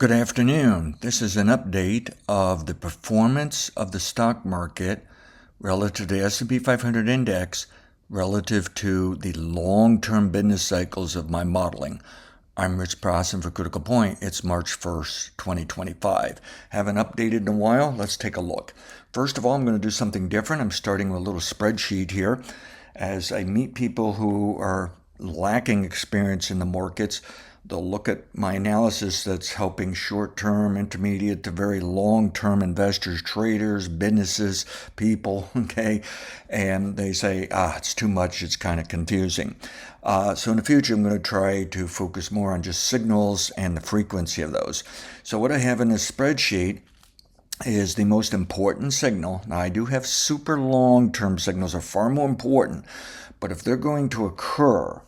Good afternoon. This is an update of the performance of the stock market relative to the S&P 500 index relative to the long-term business cycles of my modeling. I'm Rich Prosson for Critical Point. It's March 1st, 2025. Haven't updated in a while. Let's take a look. First of all, I'm going to do something different. I'm starting with a little spreadsheet here. As I meet people who are lacking experience in the markets, they'll look at my analysis that's helping short-term, intermediate to very long-term investors, traders, businesses, people, okay? And they say, it's too much, it's kind of confusing. So in the future, I'm going to try to focus more on just signals and the frequency of those. So what I have in this spreadsheet is the most important signal. Now, I do have super long-term signals are far more important, but if they're going to occur,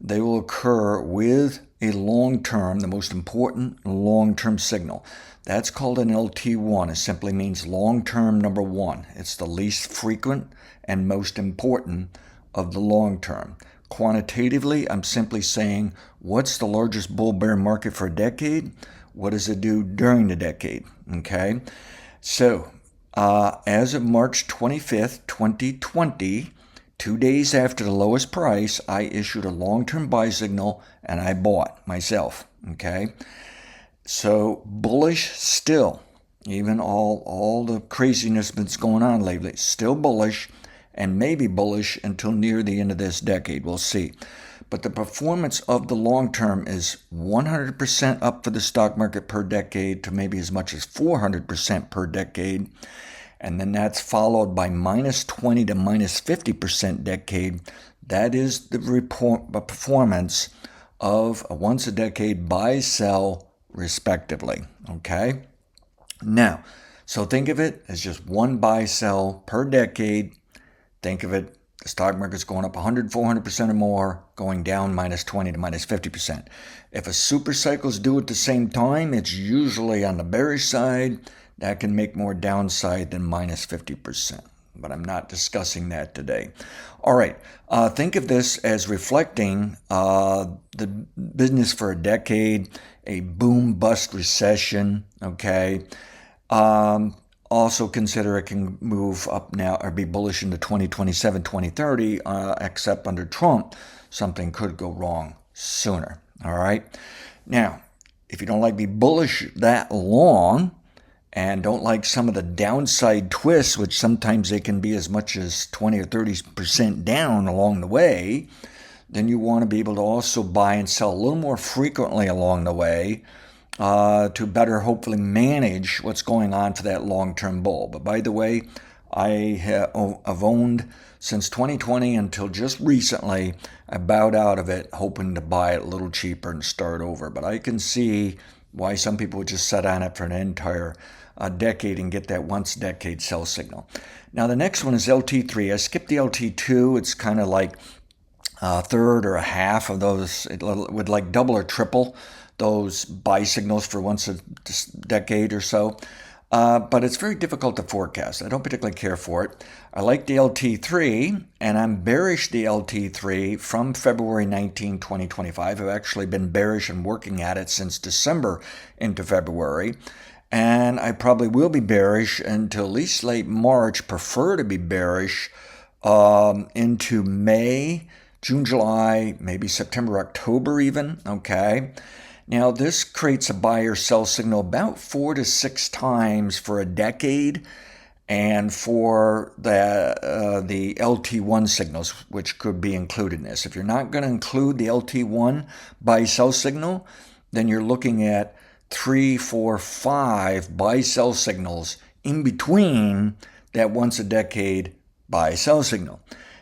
they will occur with a long-term, the most important long-term signal. That's called an LT1. It simply means long-term number one. It's the least frequent and most important of the long-term. Quantitatively, I'm simply saying, what's the largest bull-bear market for a decade? What does it do during the decade? Okay? So, as of March 25th, 2020, 2 days after the lowest price, I issued a long-term buy signal and I bought myself, okay? So bullish still, even all the craziness that's going on lately, still bullish and maybe bullish until near the end of this decade, we'll see. But the performance of the long term is 100% up for the stock market per decade to maybe as much as 400% per decade. And then that's followed by minus 20 to minus 50% decade. That is the performance of a once a decade buy, sell, respectively. Okay? Now, so think of it as just one buy, sell per decade. Think of it, the stock market's going up 100, 400% or more, going down minus 20 to minus 50%. If a super cycle's due at the same time, it's usually on the bearish side. That can make more downside than minus 50%, but I'm not discussing that today. All right, think of this as reflecting the business for a decade, a boom-bust recession, okay? Also consider it can move up now or be bullish into 2027, 2030, except under Trump, something could go wrong sooner, all right? Now, if you don't like to be bullish that long, and don't like some of the downside twists, which sometimes they can be as much as 20 or 30% down along the way, then you want to be able to also buy and sell a little more frequently along the way to better hopefully manage what's going on for that long-term bull. But by the way, I have owned since 2020 until just recently. I bowed out of it, hoping to buy it a little cheaper and start over. But I can see why some people would just sit on it for an entire decade and get that once decade sell signal. Now the next one is LT3. I skipped the LT2. It's kind of like a third or a half of those. It would like double or triple those buy signals for once a decade or so. But it's very difficult to forecast. I don't particularly care for it. I like the LT3, and I'm bearish the LT3 from February 19, 2025. I've actually been bearish and working at it since December into February. And I probably will be bearish until at least late March, prefer to be bearish into May, June, July, maybe September, October even, okay? Now, this creates a buy or sell signal about 4 to 6 times for a decade, and for the LT1 signals, which could be included in this. If you're not going to include the LT1 buy-sell signal, then you're looking at 3, 4, 5 buy-sell signals in between that once a decade buy-sell signal.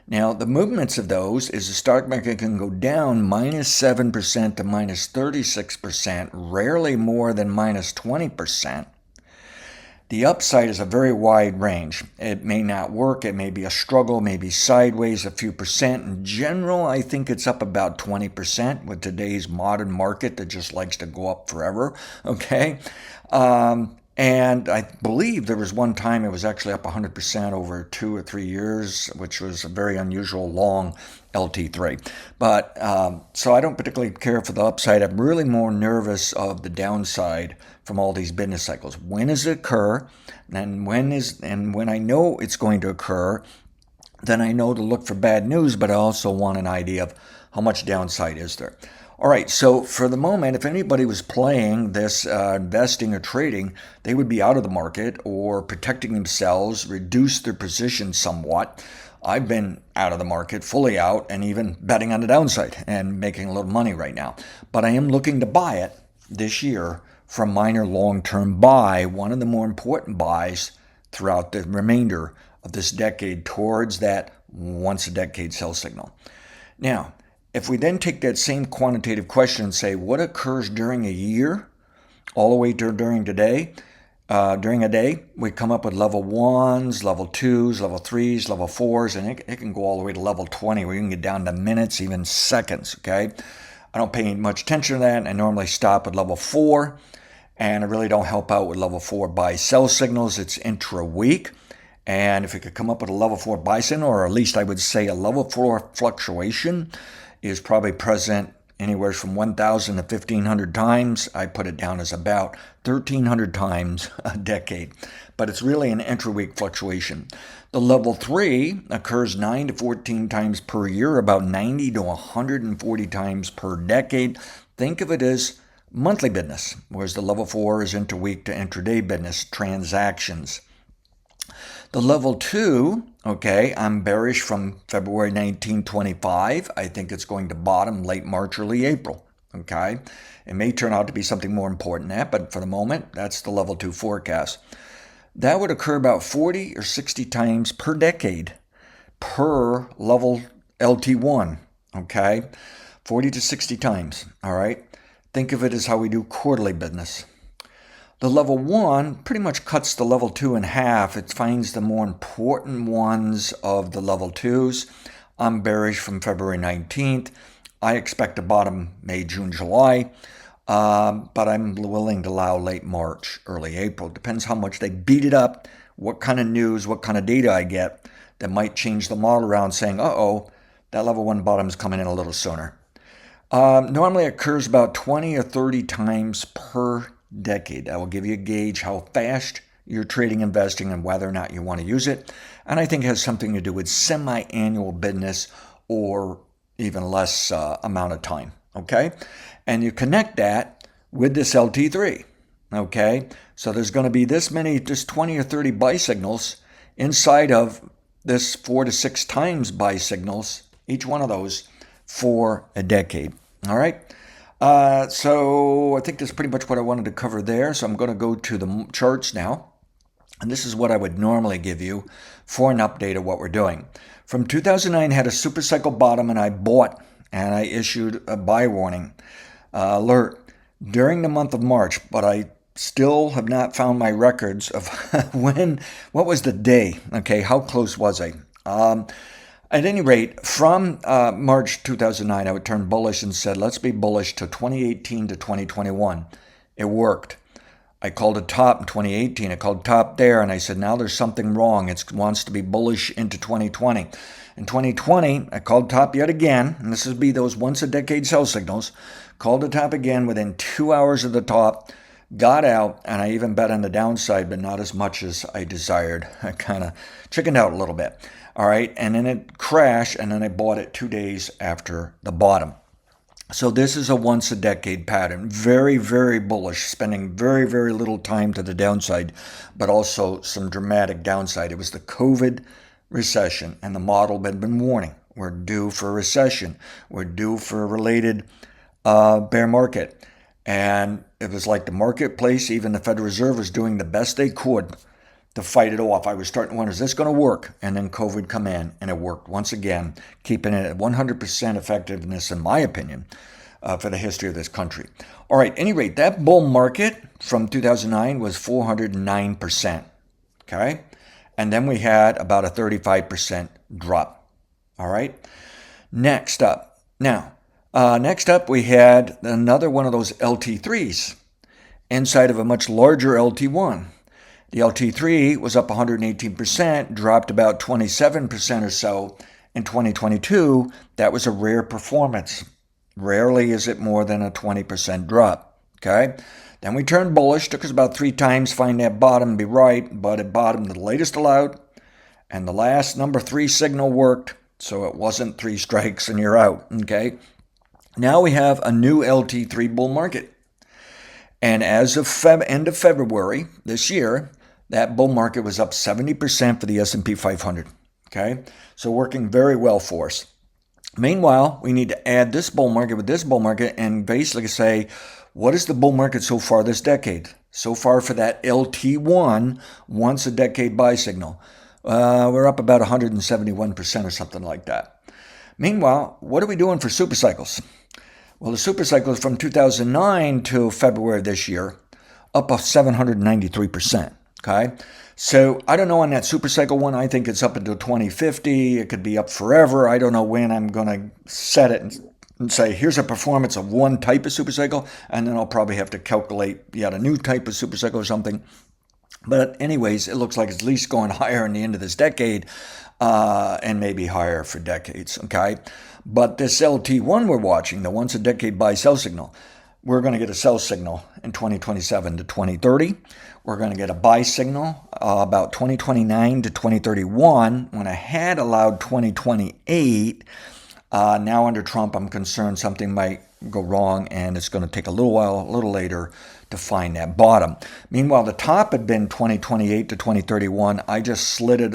Now, the movements of those is the stock market can go down minus 7% to minus 36%, rarely more than minus 20%. The upside is a very wide range. It may not work. It may be a struggle, maybe sideways a few percent. In general, I think it's up about 20% with today's modern market that just likes to go up forever, okay? And I believe there was one time it was actually up 100% over 2 or 3 years, which was a very unusual long LT3. But so I don't particularly care for the upside. I'm really more nervous of the downside from all these business cycles. When does it occur? And when I know it's going to occur, then I know to look for bad news, but I also want an idea of how much downside is there. All right, so for the moment, if anybody was playing this investing or trading, they would be out of the market or protecting themselves, reduce their position somewhat. I've been out of the market, fully out, and even betting on the downside and making a little money right now. But I am looking to buy it this year from minor long-term buy, one of the more important buys throughout the remainder of this decade towards that once a decade sell signal. Now, if we then take that same quantitative question and say, what occurs during a year, all the way to during today, during a day, we come up with level 1s, level 2s, level 3s, level 4s, and it can go all the way to level 20, where you can get down to minutes, even seconds, okay? I don't pay much attention to that. I normally stop at level 4, and I really don't help out with level 4 buy sell signals. It's intra-week. And if we could come up with a level 4 buy signal, or at least I would say a level 4 fluctuation, is probably present anywhere from 1,000 to 1,500 times. I put it down as about 1,300 times a decade. But it's really an intra-week fluctuation. The level 3 occurs 9 to 14 times per year, about 90 to 140 times per decade. Think of it as monthly business, whereas the level 4 is inter-week to intraday business transactions. The level 2, okay, I'm bearish from February 1925. I think it's going to bottom late March, early April, okay? It may turn out to be something more important than that, but for the moment, that's the level 2 forecast. That would occur about 40 or 60 times per decade per level LT1, okay? 40 to 60 times, all right? Think of it as how we do quarterly business. The level 1 pretty much cuts the level 2 in half. It finds the more important ones of the level 2s. I'm bearish from February 19th. I expect a bottom May, June, July, but I'm willing to allow late March, early April. Depends how much they beat it up, what kind of news, what kind of data I get that might change the model around saying, uh-oh, that level 1 bottom is coming in a little sooner. Normally it occurs about 20 or 30 times per decade. That will give you a gauge how fast you're trading, investing, and whether or not you want to use it. And I think it has something to do with semi-annual business or even less amount of time, okay? And you connect that with this LT3, okay? So there's going to be this many, just 20 or 30 buy signals inside of this 4 to 6 times buy signals, each one of those, for a decade, all right? So I think that's pretty much what I wanted to cover there. So I'm going to go to the charts now. And this is what I would normally give you for an update of what we're doing. From 2009, had a super cycle bottom, and I bought, and I issued a buy warning alert during the month of March, but I still have not found my records of what was the day, okay, how close was I? At any rate, from March 2009, I would turn bullish and said, let's be bullish to 2018 to 2021. It worked. I called a top in 2018. I called top there, and I said, now there's something wrong. It wants to be bullish into 2020. In 2020, I called top yet again, and this would be those once-a-decade sell signals. Called the top again within 2 hours of the top, got out, and I even bet on the downside, but not as much as I desired. I kind of chickened out a little bit. All right, and then it crashed, and then I bought it 2 days after the bottom. So this is a once-a-decade pattern. Very, very bullish, spending very, very little time to the downside, but also some dramatic downside. It was the COVID recession, and the model had been warning. We're due for a recession. We're due for a related bear market. And it was like the marketplace, even the Federal Reserve was doing the best they could to fight it off. I was starting to wonder, is this going to work? And then COVID come in, and it worked once again, keeping it at 100% effectiveness, in my opinion, for the history of this country. All right, at any rate, that bull market from 2009 was 409%, okay? And then we had about a 35% drop, all right? Next up, we had another one of those LT3s inside of a much larger LT1. The LT3 was up 118%, dropped about 27% or so In 2022, that was a rare performance. Rarely is it more than a 20% drop. Okay? Then we turned bullish. Took us about 3 times, find that bottom, be right, but it bottomed the latest allowed, and the last number 3 signal worked, so it wasn't 3 strikes and you're out. Okay? Now we have a new LT3 bull market. And as of end of February this year, that bull market was up 70% for the S&P 500. Okay? So working very well for us. Meanwhile, we need to add this bull market with this bull market and basically say, what is the bull market so far this decade? So far for that LT1, once a decade buy signal. We're up about 171% or something like that. Meanwhile, what are we doing for super cycles? Well, the super cycle is from 2009 to February this year, up 793%. Okay? So I don't know on that super cycle one. I think it's up until 2050. It could be up forever. I don't know when I'm going to set it and say, here's a performance of one type of super cycle, and then I'll probably have to calculate yet a new type of super cycle or something. But anyways, it looks like it's at least going higher in the end of this decade, and maybe higher for decades. Okay? But this LT1 we're watching, the once a decade buy sell signal, we're going to get a sell signal in 2027 to 2030. We're going to get a buy signal about 2029 to 2031, when I had allowed 2028. Now under Trump, I'm concerned something might go wrong, and it's going to take a little while, a little later, to find that bottom. Meanwhile, the top had been 2028 to 2031. I just slid it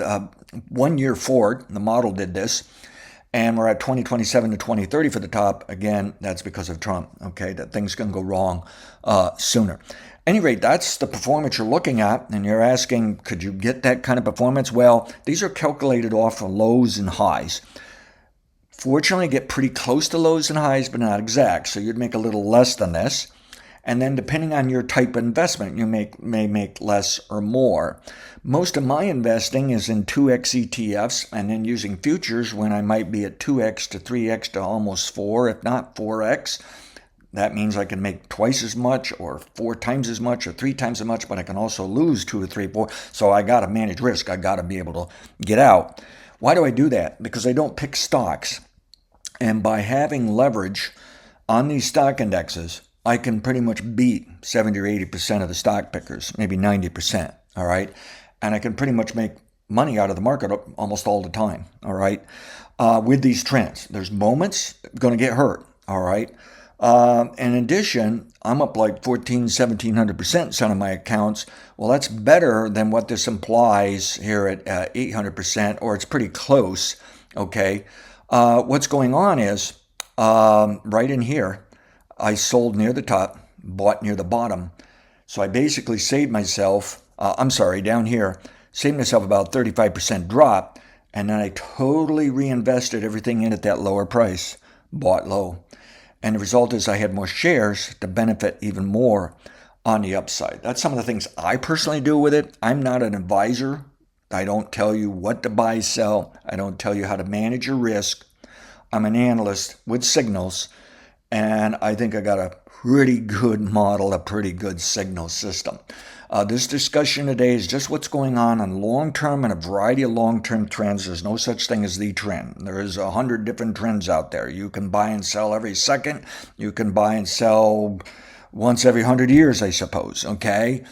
1 year forward. The model did this. And we're at 2027 to 2030 for the top. Again, that's because of Trump, okay, that things can go wrong sooner. Any rate, that's the performance you're looking at, and you're asking, could you get that kind of performance? Well, these are calculated off of lows and highs. Fortunately, get pretty close to lows and highs, but not exact, so you'd make a little less than this. And then depending on your type of investment, you may make less or more. Most of my investing is in 2x ETFs and then using futures when I might be at 2x to 3x to almost 4, if not 4x. That means I can make twice as much or 4 times as much or 3 times as much, but I can also lose 2 or 3, 4. So I got to manage risk. I got to be able to get out. Why do I do that? Because I don't pick stocks. And by having leverage on these stock indexes, I can pretty much beat 70 or 80% of the stock pickers, maybe 90%, all right? And I can pretty much make money out of the market almost all the time, all right? With these trends, there's moments going to get hurt, all right? In addition, I'm up like 1700% in some of my accounts. Well, that's better than what this implies here at 800%, or it's pretty close, okay? What's going on is right in here, I sold near the top, bought near the bottom. So I basically saved myself, down here, saved myself about 35% drop, and then I totally reinvested everything in at that lower price, bought low. And the result is I had more shares to benefit even more on the upside. That's some of the things I personally do with it. I'm not an advisor. I don't tell you what to buy, sell. I don't tell you how to manage your risk. I'm an analyst with signals. And I think I got a pretty good model, a pretty good signal system. This discussion today is just what's going on long-term and a variety of long-term trends. There's no such thing as the trend. There is 100 different trends out there. You can buy and sell every second. You can buy and sell once every 100 years, I suppose, okay?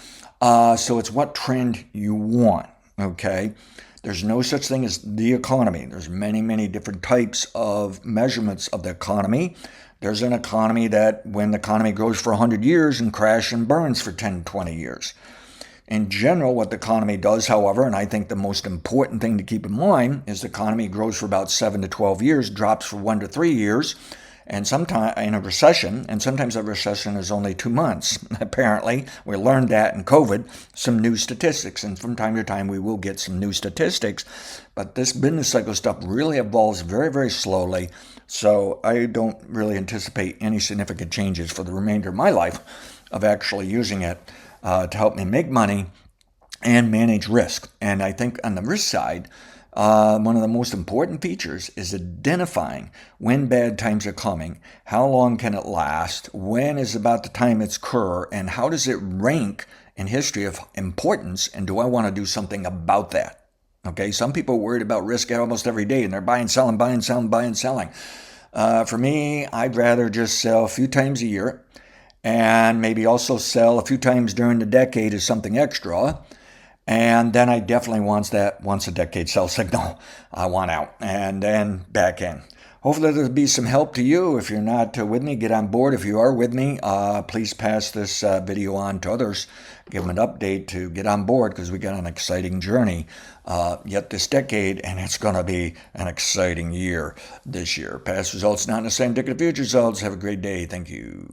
So it's what trend you want, okay? There's no such thing as the economy. There's many, many different types of measurements of the economy. There's an economy that when the economy grows for 100 years and crashes and burns for 10, 20 years. In general, what the economy does, however, and I think the most important thing to keep in mind, is the economy grows for about 7 to 12 years, drops for 1 to 3 years, and sometimes in a recession, and sometimes a recession is only 2 months. Apparently, we learned that in COVID, some new statistics, and from time to time we will get some new statistics, but this business cycle stuff really evolves very, very slowly, so I don't really anticipate any significant changes for the remainder of my life of actually using it to help me make money and manage risk. And I think on the risk side, one of the most important features is identifying when bad times are coming, how long can it last, when is about the time it's occur, and how does it rank in history of importance, and do I want to do something about that? Okay, some people are worried about risk almost every day, and they're buying, selling, buying, selling, buying, selling. For me, I'd rather just sell a few times a year and maybe also sell a few times during the decade as something extra. And then I definitely want that once a decade sell signal. I want out and then back in. Hopefully there'll be some help to you. If you're not with me, get on board. If you are with me, please pass this video on to others. Give them an update to get on board because we got an exciting journey yet this decade, and it's going to be an exciting year this year. Past results not necessarily indicative of future results. Have a great day. Thank you.